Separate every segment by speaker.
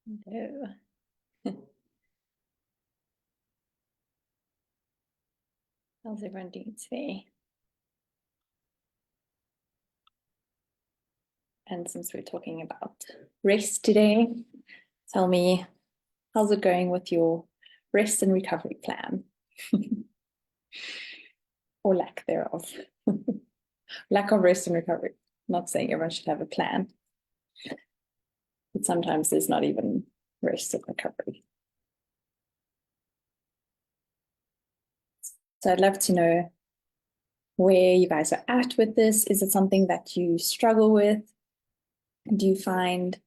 Speaker 1: No. How's everyone doing today? And since we're talking about rest today, tell me, how's it going with your rest and recovery plan? Or lack thereof. Lack of rest and recovery. I'm not saying everyone should have a plan, but sometimes there's not even rest and recovery. So I'd love to know where you guys are at with this. Is it something that you struggle with? Do you find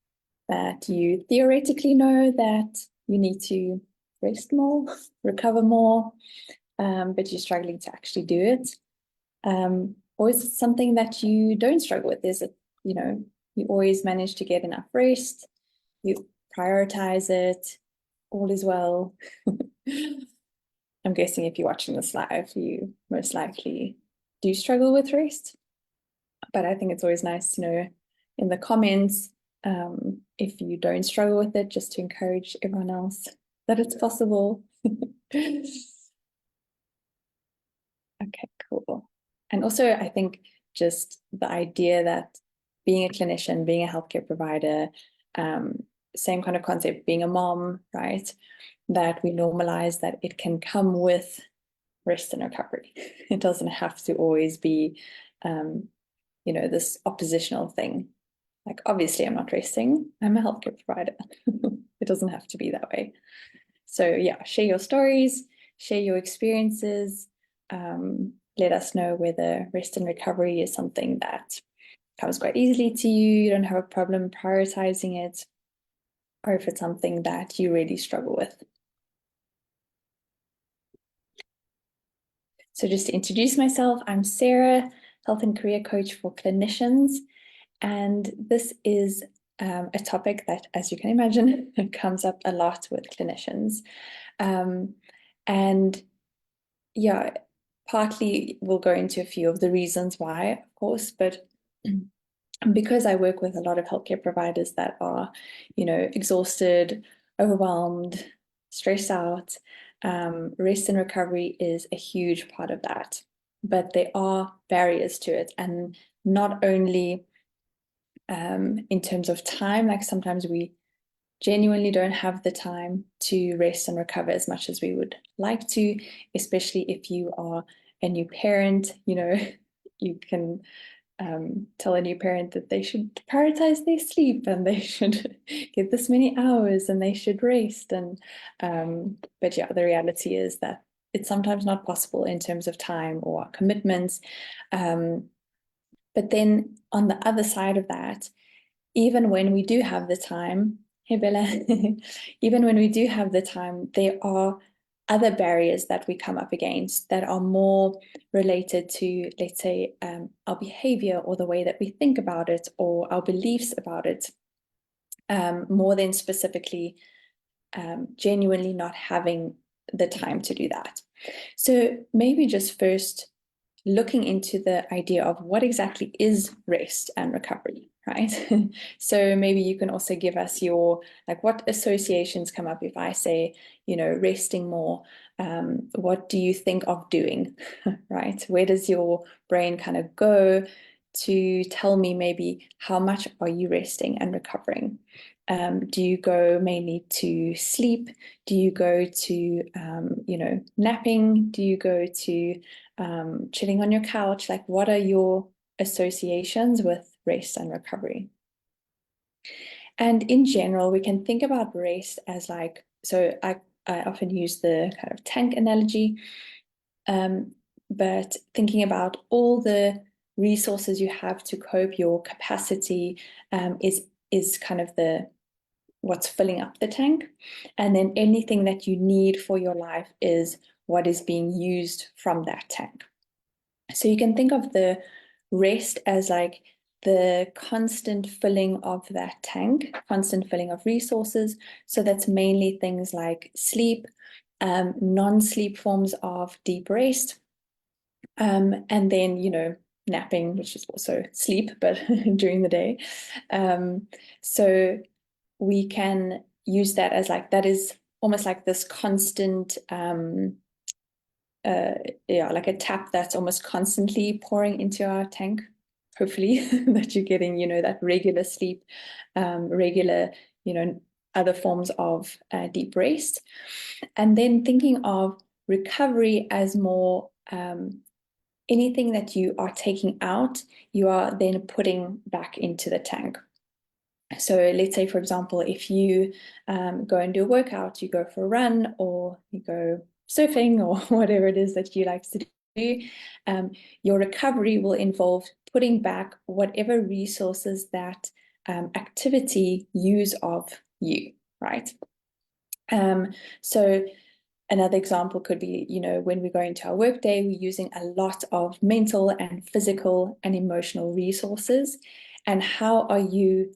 Speaker 1: that you theoretically know that you need to rest more, recover more, but you're struggling to actually do it? Or is it something that you don't struggle with? Is it, you always manage to get enough rest, you prioritize it, all is well? I'm guessing if you're watching this live, you most likely do struggle with rest. But I think it's always nice to know in the comments if you don't struggle with it, just to encourage everyone else that it's possible. Okay, cool. And also, I think just the idea that being a clinician, being a healthcare provider, same kind of concept, being a mom, right? That we normalize that it can come with rest and recovery. It doesn't have to always be, this oppositional thing. Like, obviously, I'm not resting. I'm a healthcare provider. It doesn't have to be that way. So yeah, share your stories, share your experiences. Let us know whether rest and recovery is something that comes quite easily to you. You don't have a problem prioritizing it, or if it's something that you really struggle with. So just to introduce myself, I'm Sarah, health and career coach for clinicians. And this is a topic that, as you can imagine, comes up a lot with clinicians. And yeah, partly we'll go into a few of the reasons why, of course, but because I work with a lot of healthcare providers that are, exhausted, overwhelmed, stressed out, rest and recovery is a huge part of that. But there are barriers to it, and not only in terms of time, like sometimes we genuinely don't have the time to rest and recover as much as we would like to, especially if you are a new parent. You can tell a new parent that they should prioritize their sleep and they should get this many hours and they should rest. But yeah, the reality is that it's sometimes not possible in terms of time or commitments. But then on the other side of that, even when we do have the time, hey Bella, even when we do have the time, there are other barriers that we come up against that are more related to, let's say, our behavior or the way that we think about it or our beliefs about it, more than specifically genuinely not having the time to do that. So maybe just first looking into the idea of what exactly is rest and recovery, right? So maybe you can also give us your, like, what associations come up if I say, resting more. What do you think of doing, right? Where does your brain kind of go to tell me maybe how much are you resting and recovering? Do you go mainly to sleep? Do you go to, napping? Do you go to chilling on your couch? Like, what are your associations with rest and recovery? And in general, we can think about rest as like, so I often use the kind of tank analogy, but thinking about all the resources you have to cope, your capacity is kind of what's filling up the tank. And then anything that you need for your life is what is being used from that tank. So you can think of the rest as like the constant filling of that tank, constant filling of resources. So that's mainly things like sleep, non-sleep forms of deep rest, and then, napping, which is also sleep, but during the day. So we can use that as like, that is almost like this constant, like a tap that's almost constantly pouring into our tank. Hopefully that you're getting, that regular sleep, regular, other forms of deep rest. And then thinking of recovery as more anything that you are taking out, you are then putting back into the tank. So let's say, for example, if you go and do a workout, you go for a run or you go surfing or whatever it is that you like to do, your recovery will involve putting back whatever resources that activity use of you, right? So another example could be, when we go into our workday, we're using a lot of mental and physical and emotional resources. And how are you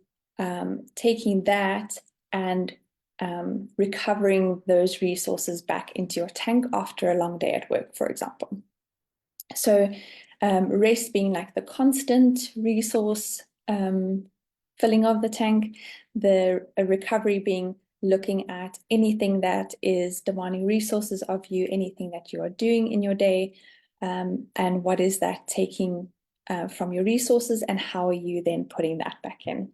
Speaker 1: taking that and recovering those resources back into your tank after a long day at work, for example? So rest being like the constant resource filling of the tank, the recovery being looking at anything that is demanding resources of you, anything that you are doing in your day, and what is that taking from your resources, and how are you then putting that back in?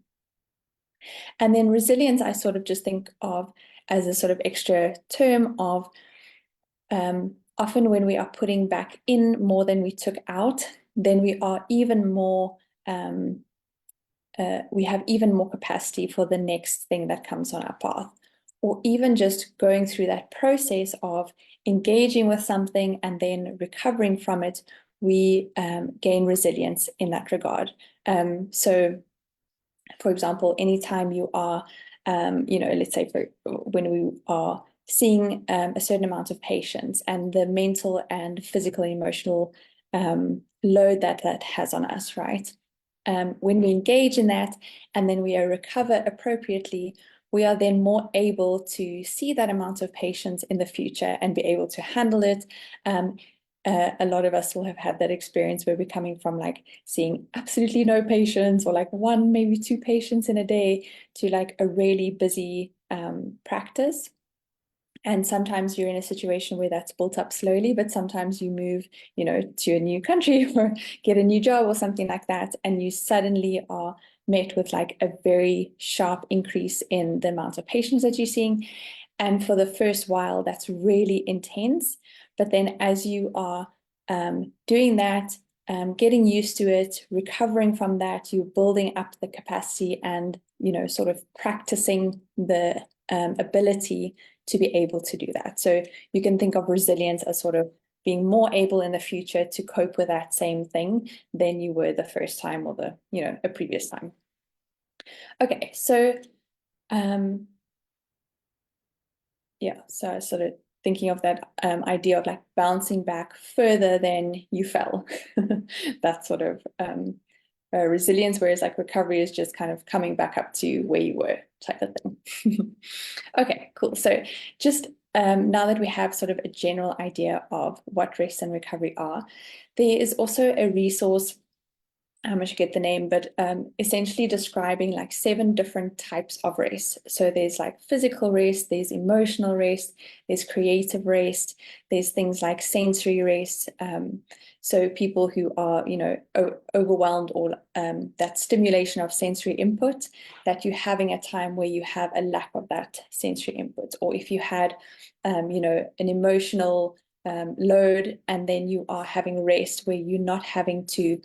Speaker 1: And then resilience, I sort of just think of as a sort of extra term of often when we are putting back in more than we took out, then we are even more we have even more capacity for the next thing that comes on our path. Or even just going through that process of engaging with something and then recovering from it, we gain resilience in that regard. So, for example, anytime you are, let's say when we are seeing a certain amount of patients and the mental and physical and emotional load that has on us, right? When we engage in that and then we recover appropriately, we are then more able to see that amount of patients in the future and be able to handle it. A lot of us will have had that experience where we're coming from like seeing absolutely no patients or like one, maybe two patients in a day to like a really busy practice. And sometimes you're in a situation where that's built up slowly, but sometimes you move, to a new country or get a new job or something like that, and you suddenly are met with like a very sharp increase in the amount of patients that you're seeing. And for the first while, that's really intense. But then as you are doing that, getting used to it, recovering from that, you're building up the capacity and, sort of practicing the ability to be able to do that. So you can think of resilience as sort of being more able in the future to cope with that same thing than you were the first time or a previous time. Okay, so so sort of thinking of that idea of like bouncing back further than you fell. That sort of resilience, whereas like recovery is just kind of coming back up to where you were type of thing. Okay, cool. So just now that we have sort of a general idea of what rest and recovery are, there is also a resource, I should get the name, but essentially describing like 7 different types of rest. So there's like physical rest, there's emotional rest, there's creative rest, there's things like sensory rest. So people who are, overwhelmed or that stimulation of sensory input, that you're having a time where you have a lack of that sensory input. Or if you had, an emotional load and then you are having rest where you're not having to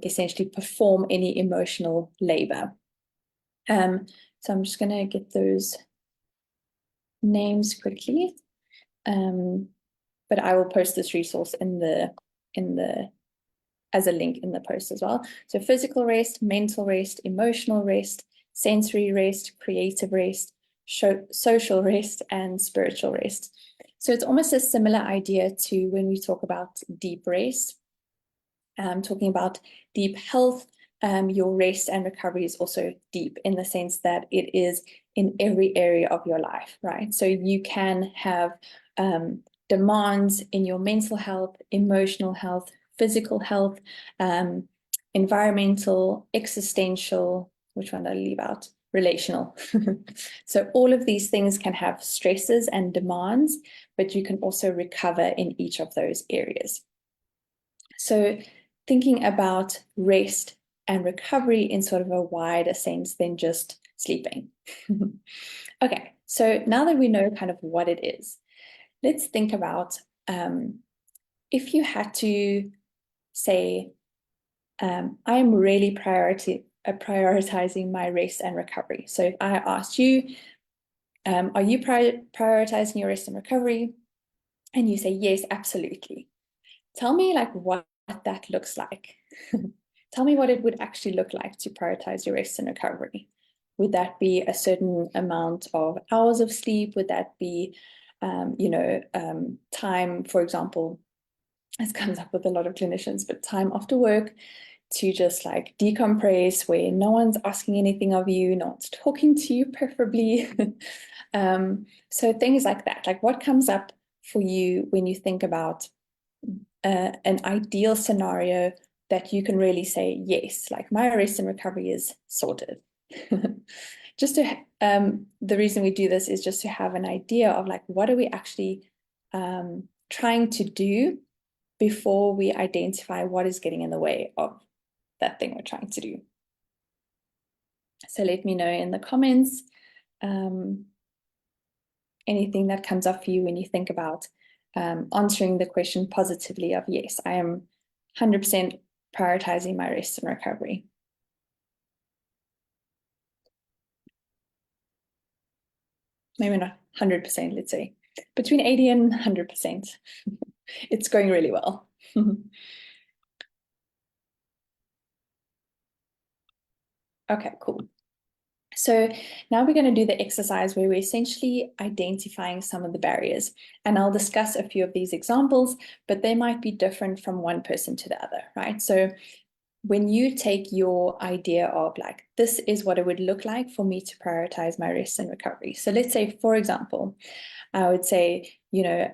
Speaker 1: essentially perform any emotional labor. So I'm just going to get those names quickly, but I will post this resource in the as a link in the post as well. So physical rest, mental rest, emotional rest, sensory rest, creative rest, social rest, and spiritual rest. So it's almost a similar idea to when we talk about deep rest. Talking about deep health, your rest and recovery is also deep in the sense that it is in every area of your life, right? So you can have demands in your mental health, emotional health, physical health, environmental, existential, which one did I leave out? relational. So all of these things can have stresses and demands, but you can also recover in each of those areas. So thinking about rest and recovery in sort of a wider sense than just sleeping. Okay, so now that we know kind of what it is, let's think about if you had to say, I'm really prioritizing my rest and recovery. So if I asked you, are you prioritizing your rest and recovery? And you say, yes, absolutely. Tell me like what that looks like. Tell me what it would actually look like to prioritize your rest and recovery. Would that be a certain amount of hours of sleep? Would that be, time, for example, this comes up with a lot of clinicians, but time after work to just like decompress where no one's asking anything of you, no one's talking to you, preferably. So things like that, like what comes up for you when you think about an ideal scenario that you can really say, yes, like my rest and recovery is sorted. Just to, the reason we do this is just to have an idea of like, what are we actually trying to do before we identify what is getting in the way of that thing we're trying to do. So let me know in the comments anything that comes up for you when you think about answering the question positively of yes, I am 100% prioritizing my rest and recovery. Maybe not 100%, let's say. Between 80 and 100%. It's going really well. Okay, cool. So now we're going to do the exercise where we're essentially identifying some of the barriers. And I'll discuss a few of these examples, but they might be different from one person to the other, right? So when you take your idea of like, this is what it would look like for me to prioritize my rest and recovery. So let's say, for example, I would say,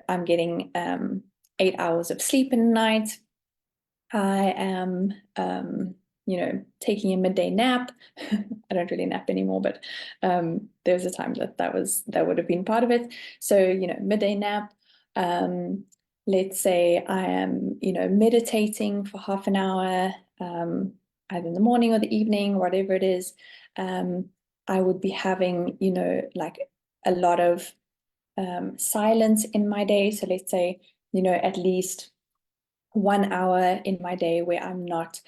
Speaker 1: I'm getting 8 hours of sleep in the night. I am, taking a midday nap. I don't really nap anymore, but there was a time that would have been part of it. So, midday nap. Let's say I am, meditating for half an hour, either in the morning or the evening, whatever it is. I would be having, like a lot of silence in my day. So let's say, at least 1 hour in my day where I'm not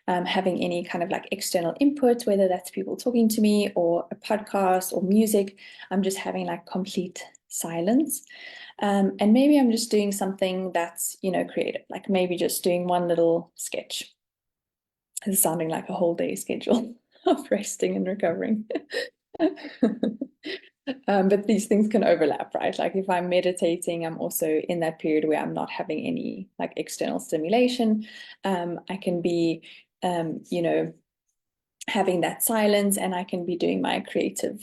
Speaker 1: having any kind of like external input, whether that's people talking to me or a podcast or music. I'm just having like complete silence. And maybe I'm just doing something that's, creative, like maybe just doing one little sketch. It's sounding like a whole day schedule of resting and recovering. But these things can overlap, right? Like if I'm meditating, I'm also in that period where I'm not having any like external stimulation. I can be, having that silence, and I can be doing my creative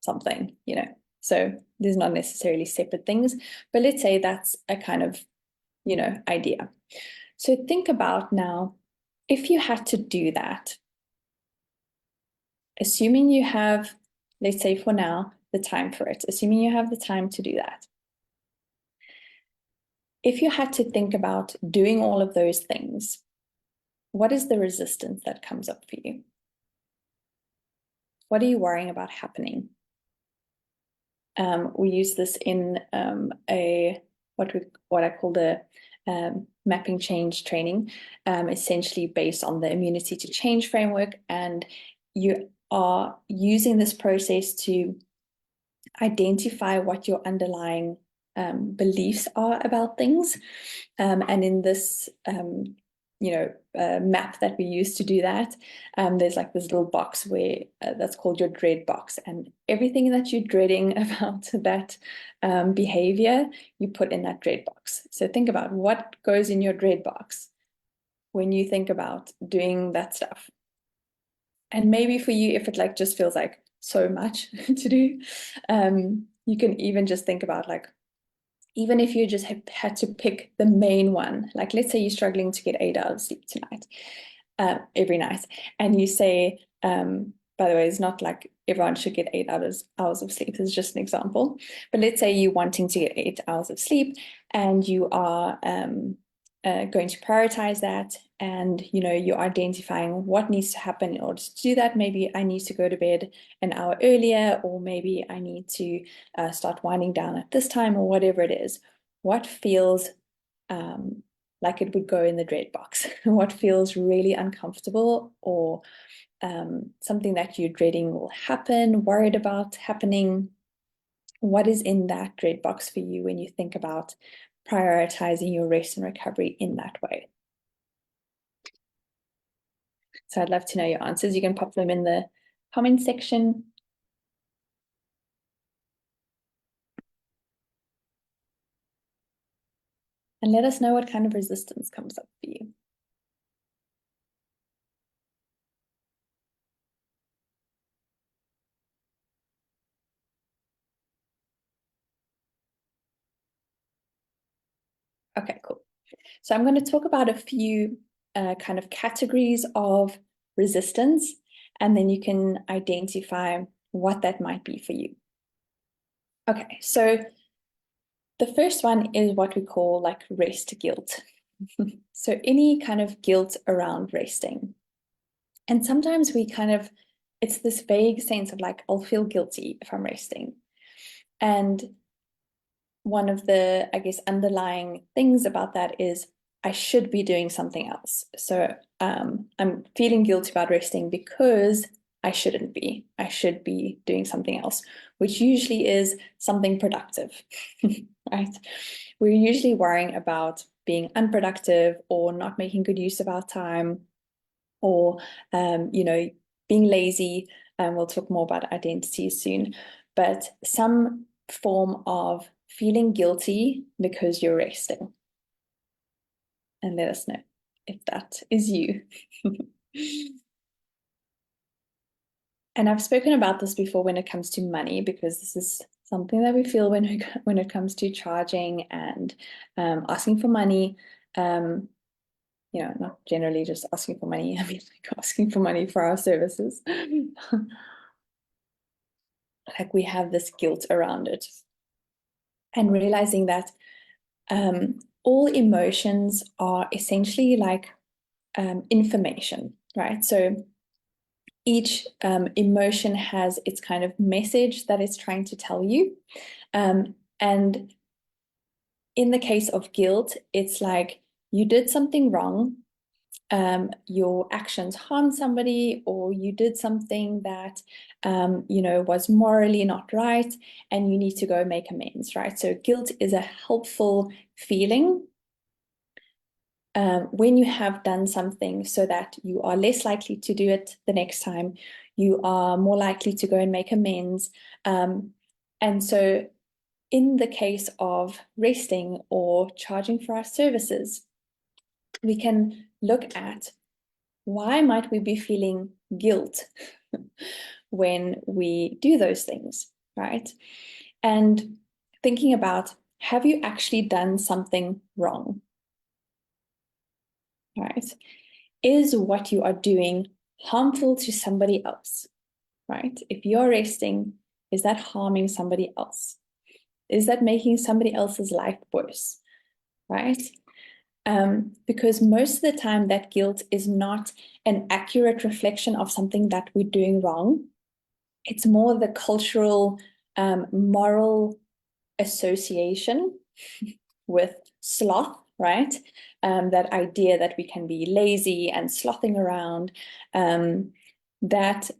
Speaker 1: something, So there's not necessarily separate things, but let's say that's a kind of, idea. So think about now, if you had to do that, assuming you have, let's say for now, the time for it, assuming you have the time to do that. If you had to think about doing all of those things, what is the resistance that comes up for you? What are you worrying about happening? We use this in what I call the mapping change training, essentially based on the immunity to change framework. And you are using this process to identify what your underlying beliefs are about things. And in this, map that we use to do that, there's like this little box where that's called your dread box. And everything that you're dreading about that behavior, you put in that dread box. So think about what goes in your dread box when you think about doing that stuff. And maybe for you, if it like just feels like so much to do, you can even just think about like, even if you just had to pick the main one, like let's say you're struggling to get 8 hours sleep tonight, every night, and you say, by the way, it's not like everyone should get 8 hours of sleep. This is just an example. But let's say you're wanting to get 8 hours of sleep and you are going to prioritize that, and you're identifying what needs to happen in order to do that. Maybe I need to go to bed an hour earlier, or maybe I need to start winding down at this time, or whatever it is. What feels like it would go in the dread box? What feels really uncomfortable, or something that you're dreading will happen, worried about happening? What is in that dread box for you when you think about prioritizing your rest and recovery in that way? So I'd love to know your answers. You can pop them in the comment section. And let us know what kind of resistance comes up for you. Okay, cool. So I'm going to talk about a few kind of categories of resistance, and then you can identify what that might be for you. Okay, so the first one is what we call like rest guilt. So any kind of guilt around resting. And sometimes it's this vague sense of like, I'll feel guilty if I'm resting. And one of the, I guess, underlying things about that is I should be doing something else. So I'm feeling guilty about resting because I shouldn't be. I should be doing something else, which usually is something productive, right? We're usually worrying about being unproductive or not making good use of our time, or being lazy. We'll talk more about identity soon, but some form of feeling guilty because you're resting. And let us know if that is you. And I've spoken about this before when it comes to money, because this is something that we feel when it comes to charging and asking for money. Not generally just asking for money. I mean, like asking for money for our services. Like we have this guilt around it. And realizing that all emotions are essentially like information, right? So each emotion has its kind of message that it's trying to tell you. And in the case of guilt, it's like you did something wrong, your actions harmed somebody, or you did something that was morally not right, and you need to go make amends, right? So guilt is a helpful feeling when you have done something, so that you are less likely to do it the next time. You are more likely to go and make amends. And so in the case of resting or charging for our services, we can look at why might we be feeling guilt when we do those things, right? And thinking about, have you actually done something wrong? Right? Is what you are doing harmful to somebody else? Right? If you're resting, is that harming somebody else? Is that making somebody else's life worse? Right? Because most of the time that guilt is not an accurate reflection of something that we're doing wrong. It's more the cultural, moral association with sloth, right? That idea that we can be lazy and slothing around, that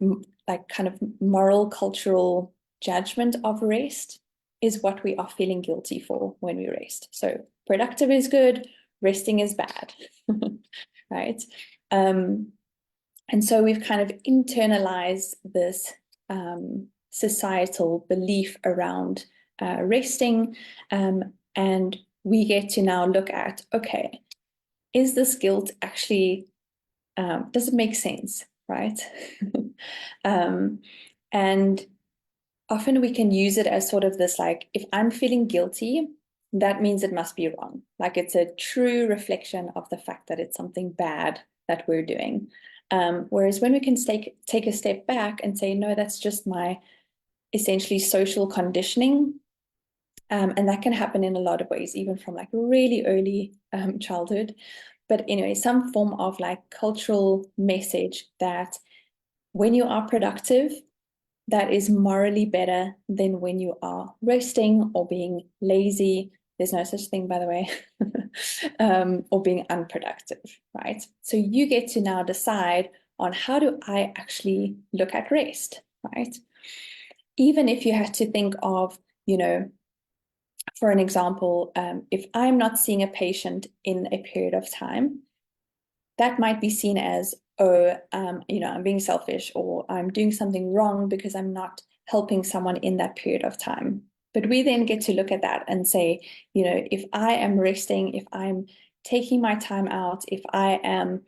Speaker 1: like kind of moral cultural judgment of rest is what we are feeling guilty for when we rest. So productive is good, resting is bad, right? And so we've kind of internalized this societal belief around resting, and we get to now look at, okay, is this guilt actually, does it make sense, right? And often we can use it as sort of this, like, if I'm feeling guilty, that means it must be wrong. Like it's a true reflection of the fact that it's something bad that we're doing. Whereas when we can take a step back and say, no, that's just my essentially social conditioning. And that can happen in a lot of ways, even from like really early childhood. But anyway, some form of like cultural message that when you are productive, that is morally better than when you are resting or being lazy. There's no such thing, by the way, or being unproductive, right? So you get to now decide on how do I actually look at rest, right? Even if you had to think of, for an example, if I'm not seeing a patient in a period of time, that might be seen as, oh, I'm being selfish or I'm doing something wrong because I'm not helping someone in that period of time. But we then get to look at that and say, if I am resting, if I'm taking my time out, if I am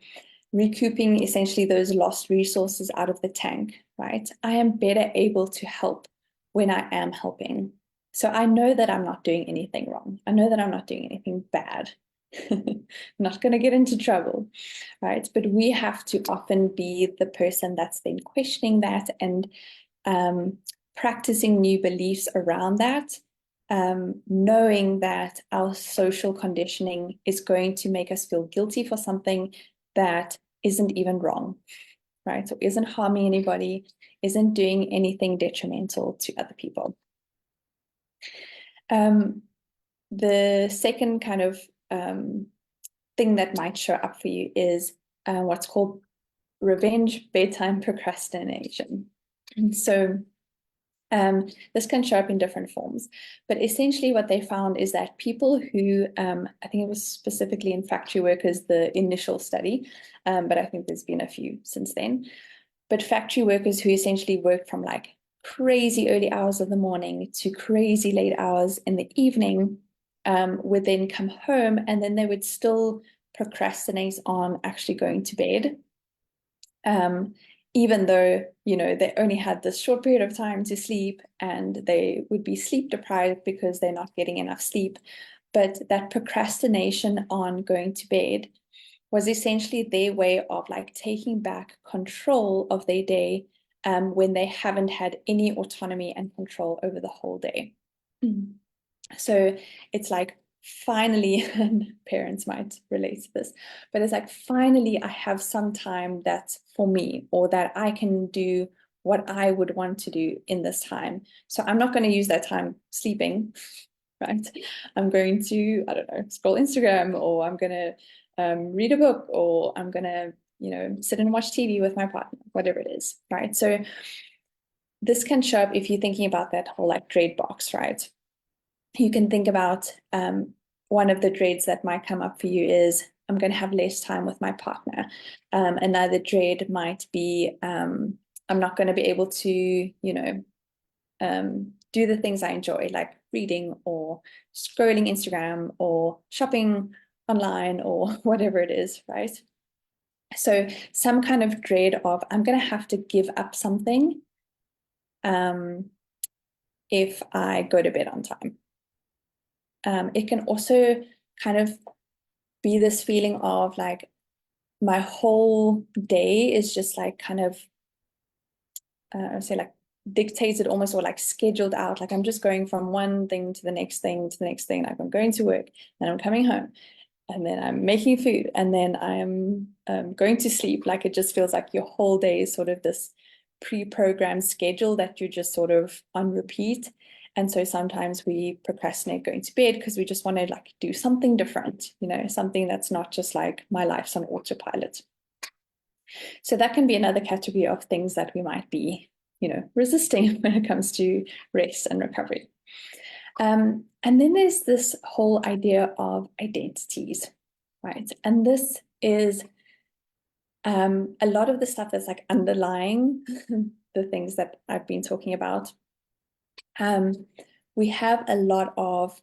Speaker 1: recouping essentially those lost resources out of the tank, right? I am better able to help when I am helping. So I know that I'm not doing anything wrong. I know that I'm not doing anything bad. I'm not going to get into trouble, right? But we have to often be the person that's then questioning that and practicing new beliefs around that, knowing that our social conditioning is going to make us feel guilty for something that isn't even wrong, right? So isn't harming anybody, isn't doing anything detrimental to other people. The second kind of thing that might show up for you is what's called revenge bedtime procrastination. And so this can show up in different forms, but essentially what they found is that people who, I think it was specifically in factory workers, the initial study, but I think there's been a few since then, but factory workers who essentially work from like crazy early hours of the morning to crazy late hours in the evening would then come home and then they would still procrastinate on actually going to bed. Even though, they only had this short period of time to sleep and they would be sleep deprived because they're not getting enough sleep. But that procrastination on going to bed was essentially their way of like taking back control of their day when they haven't had any autonomy and control over the whole day. So it's like, finally, and parents might relate to this, but it's like, finally, I have some time that's for me, or that I can do what I would want to do in this time. So I'm not going to use that time sleeping, right? I'm going to, I don't know, scroll Instagram, or I'm going to read a book, or I'm going to, sit and watch TV with my partner, whatever it is, right? So this can show up if you're thinking about that whole like dread box, right? You can think about one of the dreads that might come up for you is I'm going to have less time with my partner. Another dread might be I'm not going to be able to, do the things I enjoy, like reading or scrolling Instagram or shopping online or whatever it is, right? So some kind of dread of I'm going to have to give up something if I go to bed on time. It can also kind of be this feeling of like my whole day is just like kind of I'd say like dictated almost, or like scheduled out. Like I'm just going from one thing to the next thing to the next thing. Like I'm going to work, then I'm coming home, and then I'm making food, and then I'm going to sleep. Like it just feels like your whole day is sort of this pre-programmed schedule that you're just sort of on repeat. And so sometimes we procrastinate going to bed because we just want to like do something different, something that's not just like my life's on autopilot. So that can be another category of things that we might be, resisting when it comes to rest and recovery. And then there's this whole idea of identities, right? And this is a lot of the stuff that's like underlying the things that I've been talking about. We have a lot of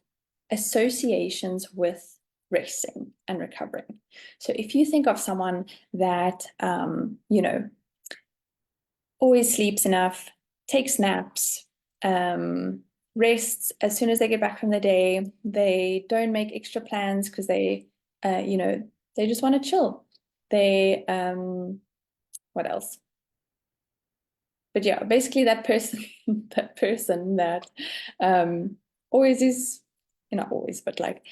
Speaker 1: associations with resting and recovering. So if you think of someone that, always sleeps enough, takes naps, rests as soon as they get back from the day, they don't make extra plans because they just want to chill. They What else? But yeah, basically that person, that person that always is, not always, but like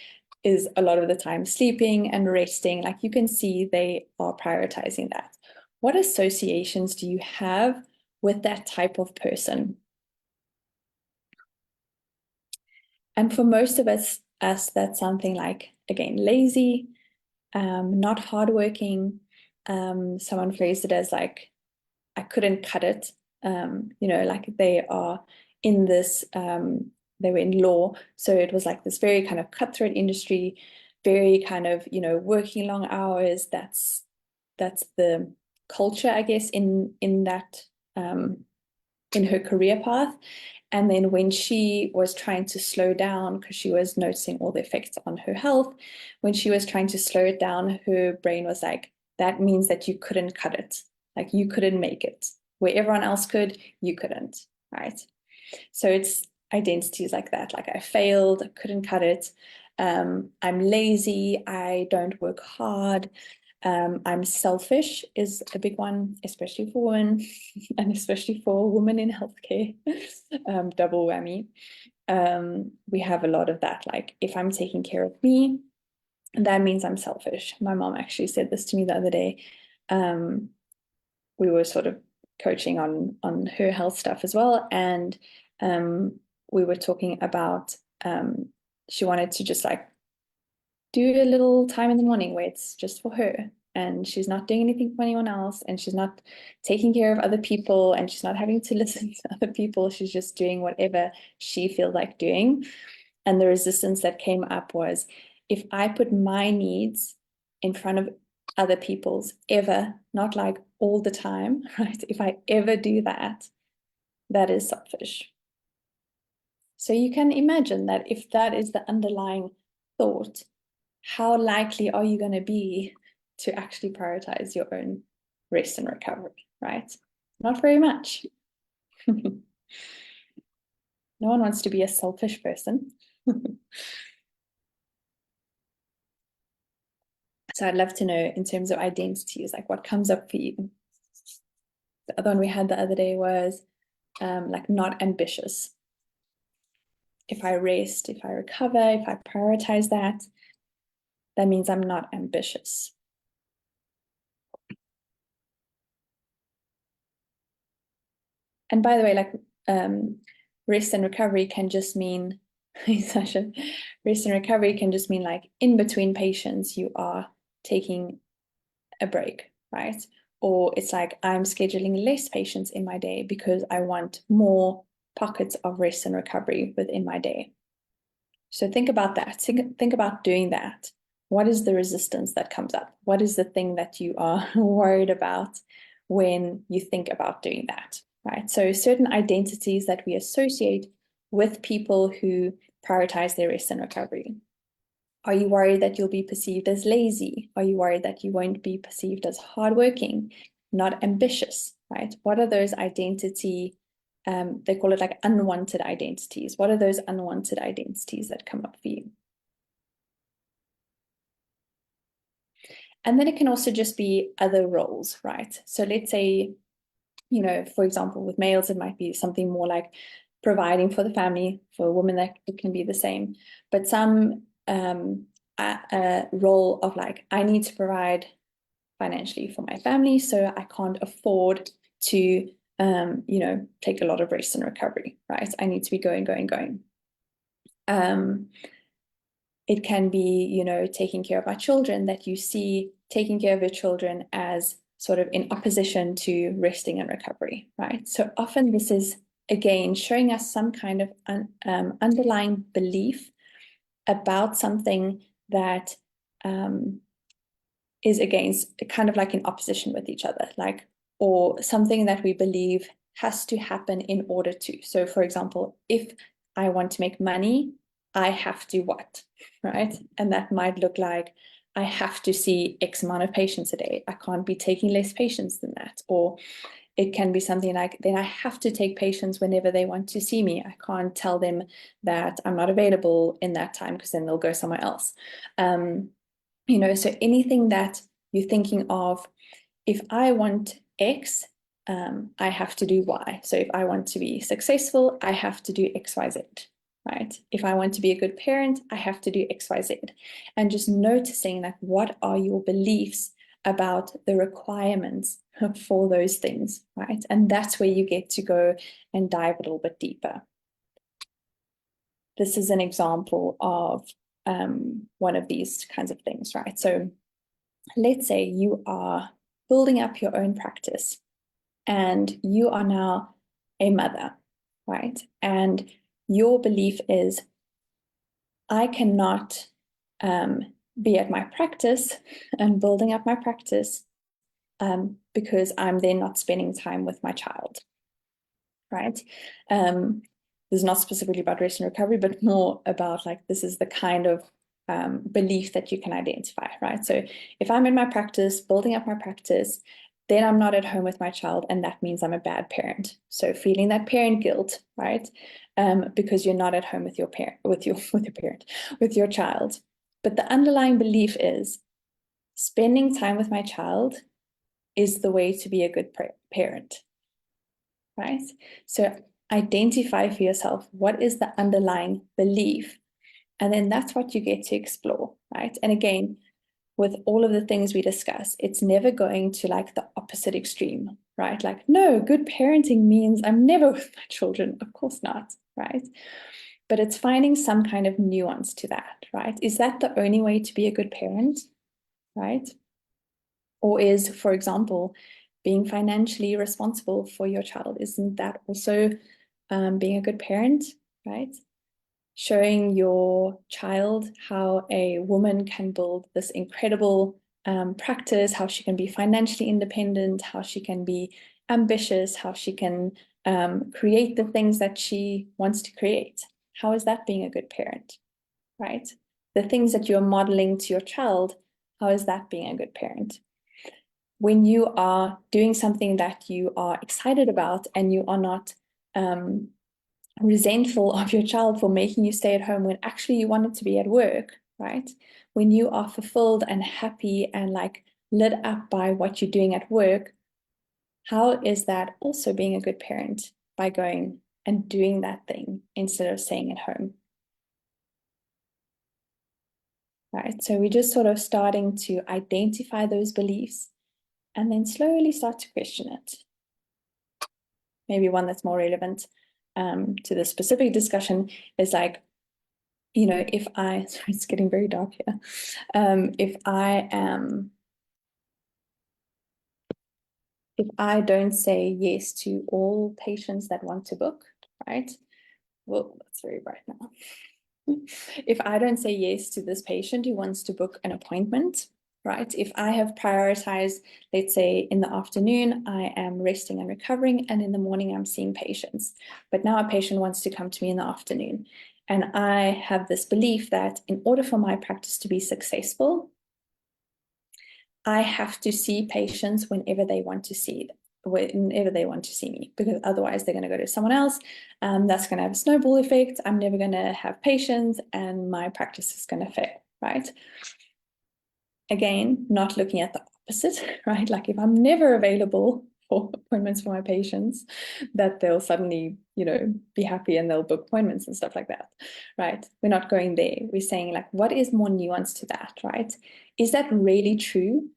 Speaker 1: is a lot of the time sleeping and resting. Like you can see they are prioritizing that. What associations do you have with that type of person? And for most of us, that's something like, again, lazy, not hardworking. Someone phrased it as like, I couldn't cut it. Like they are in this, they were in law. So it was like this very kind of cutthroat industry, very kind of, working long hours. That's the culture, I guess, in that, in her career path. And then when she was trying to slow down, because she was noticing all the effects on her health, when she was trying to slow it down, her brain was like, that means that you couldn't cut it. Like you couldn't make it. Where everyone else could, you couldn't, right? So it's identities like that. Like I failed, I couldn't cut it. I'm lazy, I don't work hard. I'm selfish is a big one, especially for women and especially for women in healthcare. Double whammy. We have a lot of that. Like if I'm taking care of me, that means I'm selfish. My mom actually said this to me the other day. We were sort of coaching on her health stuff as well, and we were talking about she wanted to just like do a little time in the morning where it's just for her and she's not doing anything for anyone else and she's not taking care of other people and she's not having to listen to other people. She's just doing whatever she feels like doing. And the resistance that came up was, if I put my needs in front of other people's ever, not like all the time, right? If I ever do that, that is selfish. So you can imagine that if that is the underlying thought, how likely are you going to be to actually prioritize your own rest and recovery, right? Not very much. No one wants to be a selfish person. So I'd love to know, in terms of identities, like what comes up for you. The other one we had the other day was like not ambitious. If I rest, if I recover, if I prioritize that, that means I'm not ambitious. And by the way, like rest and recovery can just mean, Sasha, rest and recovery can just mean like in between patients, you are taking a break, right? Or it's like I'm scheduling less patients in my day because I want more pockets of rest and recovery within my day. So think about that. Think about doing that. What is the resistance that comes up? What is the thing that you are worried about when you think about doing that, right? So certain identities that we associate with people who prioritize their rest and recovery. Are you worried that you'll be perceived as lazy? Are you worried that you won't be perceived as hardworking, not ambitious, right? What are those identity, they call it like unwanted identities. What are those unwanted identities that come up for you? And then it can also just be other roles, right? So let's say, for example, with males, it might be something more like providing for the family. For a woman, that it can be the same. But some a role of like, I need to provide financially for my family, so I can't afford to, take a lot of rest and recovery, right? I need to be going, going, going. It can be, taking care of our children, that you see taking care of your children as sort of in opposition to resting and recovery, right? So often this is, again, showing us some kind of underlying belief about something that is against, kind of like in opposition with each other, like, or something that we believe has to happen in order to. So for example, if I want to make money, I have to what, right? And that might look like, I have to see X amount of patients a day. I can't be taking less patients than that. Or it can be something like, then I have to take patients whenever they want to see me. I can't tell them that I'm not available in that time because then they'll go somewhere else. So anything that you're thinking of, if I want X, I have to do Y. So if I want to be successful, I have to do X, Y, Z, right? If I want to be a good parent, I have to do X, Y, Z. And just noticing like, what are your beliefs about the requirements for those things, right? And that's where you get to go and dive a little bit deeper. This is an example of one of these kinds of things, right? So let's say you are building up your own practice and you are now a mother, right? And your belief is, I cannot be at my practice and building up my practice because I'm then not spending time with my child, right? This is not specifically about rest and recovery, but more about like, this is the kind of belief that you can identify, right? So if I'm in my practice, building up my practice, then I'm not at home with my child, and that means I'm a bad parent. So feeling that parent guilt, right? Because you're not at home with your parent, with your child. But the underlying belief is spending time with my child is the way to be a good parent, right? So identify for yourself, what is the underlying belief? And then that's what you get to explore, right? And again, with all of the things we discuss, it's never going to like the opposite extreme, right? Like, no, good parenting means I'm never with my children. Of course not, right? But it's finding some kind of nuance to that, right? Is that the only way to be a good parent, right? Or is, for example, being financially responsible for your child, isn't that also being a good parent, right? Showing your child how a woman can build this incredible practice, how she can be financially independent, how she can be ambitious, how she can create the things that she wants to create. How is that being a good parent, right? The things that you're modeling to your child, how is that being a good parent? When you are doing something that you are excited about and you are not resentful of your child for making you stay at home when actually you wanted to be at work, right? When you are fulfilled and happy and like lit up by what you're doing at work, how is that also being a good parent by going and doing that thing instead of staying at home? Right. So we're just sort of starting to identify those beliefs and then slowly start to question it. Maybe one that's more relevant to the specific discussion is like, you know, if I, sorry, it's getting very dark here. If don't say yes to all patients that want to book, right? Well, that's very bright now. If I don't say yes to this patient who wants to book an appointment, right? If I have prioritized, let's say in the afternoon, I am resting and recovering, and in the morning, I'm seeing patients. But now a patient wants to come to me in the afternoon. And I have this belief that in order for my practice to be successful, I have to see patients whenever they want to see them, whenever they want to see me, because otherwise they're going to go to someone else. That's going to have a snowball effect. I'm never going to have patients and my practice is going to fail, right? Again, not looking at the opposite, right? Like if I'm never available for appointments for my patients, that they'll suddenly, you know, be happy and they'll book appointments and stuff like that, right? We're not going there. We're saying like, what is more nuanced to that, right? Is that really true?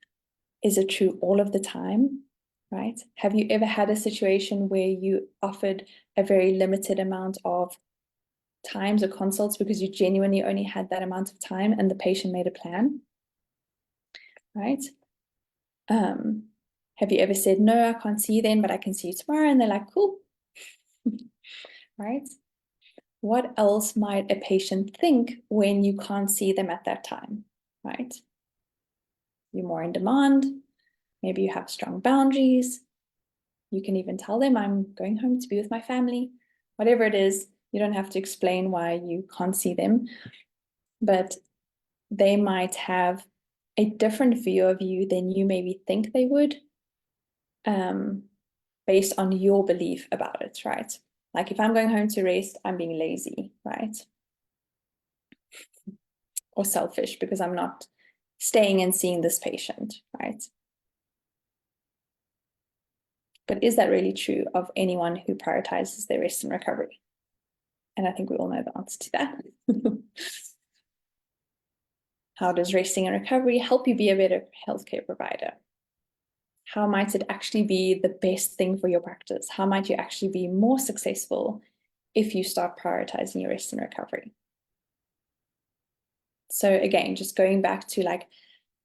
Speaker 1: Is it true all of the time, right? Have you ever had a situation where you offered a very limited amount of times or consults because you genuinely only had that amount of time and the patient made a plan, right? Have you ever said, no, I can't see you then, but I can see you tomorrow? And they're like, cool, right? What else might a patient think when you can't see them at that time, right? You're more in demand. Maybe you have strong boundaries. You can even tell them, I'm going home to be with my family. Whatever it is, you don't have to explain why you can't see them. But they might have a different view of you than you maybe think they would, based on your belief about it, right? Like if I'm going home to rest, I'm being lazy, right? Or selfish because I'm not staying and seeing this patient, right? But is that really true of anyone who prioritizes their rest and recovery? And I think we all know the answer to that. How does resting and recovery help you be a better healthcare provider? How might it actually be the best thing for your practice? How might you actually be more successful if you start prioritizing your rest and recovery? So again, just going back to like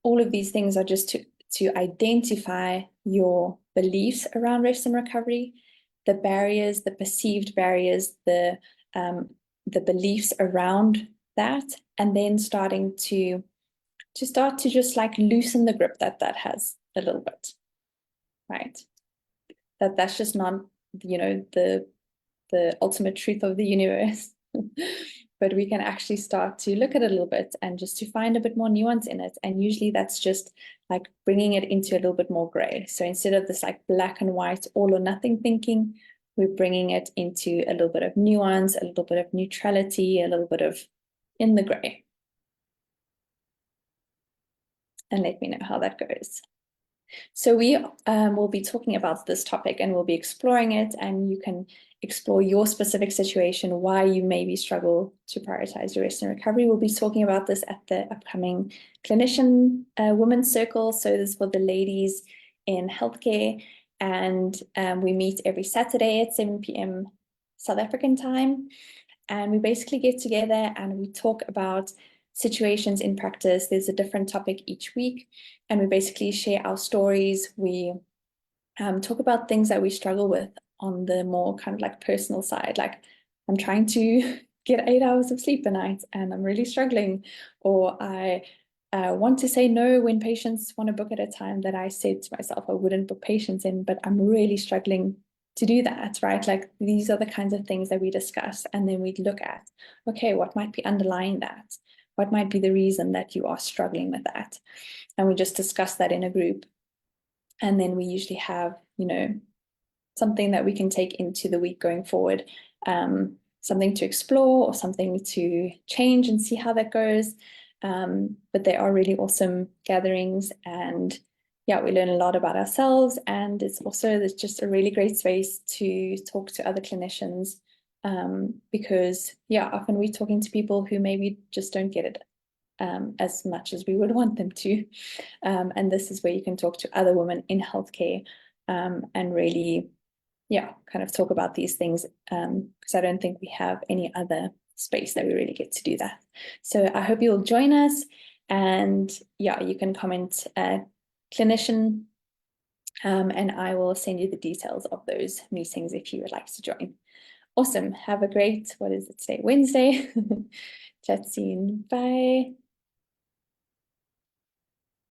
Speaker 1: all of these things are just to identify your beliefs around rest and recovery, the barriers, the perceived barriers, the beliefs around that, and then starting to start to just like loosen the grip that has a little bit, right? That's just not, you know, the ultimate truth of the universe. But we can actually start to look at it a little bit and just to find a bit more nuance in it. And usually that's just like bringing it into a little bit more gray. So instead of this like black and white, all or nothing thinking, we're bringing it into a little bit of nuance, a little bit of neutrality, a little bit of in the gray. And let me know how that goes. So we will be talking about this topic and we'll be exploring it, and you can explore your specific situation, why you maybe struggle to prioritize your rest and recovery. We'll be talking about this at the upcoming clinician women's circle. So this is for the ladies in healthcare, and we meet every Saturday at 7 p.m. South African time. And we basically get together and we talk about situations in practice. There's a different topic each week, and we basically share our stories. We talk about things that we struggle with on the more kind of like personal side. Like, I'm trying to get 8 hours of sleep a night and I'm really struggling. Or I want to say no when patients want to book at a time that I said to myself I wouldn't book patients in, but I'm really struggling to do that, right? Like, these are the kinds of things that we discuss, and then we look at, okay, what might be underlying that? What might be the reason that you are struggling with that? And we just discuss that in a group. And then we usually have, you know, something that we can take into the week going forward, something to explore or something to change and see how that goes. But they are really awesome gatherings, and yeah, we learn a lot about ourselves, and it's just a really great space to talk to other clinicians, because yeah, often we're talking to people who maybe just don't get it as much as we would want them to. And this is where you can talk to other women in healthcare, and really, yeah, kind of talk about these things, because I don't think we have any other space that we really get to do that. So I hope you'll join us, and yeah, you can comment clinician, and I will send you the details of those meetings if you would like to join. Awesome. Have a great, what is it today? Wednesday. Chat soon. Bye.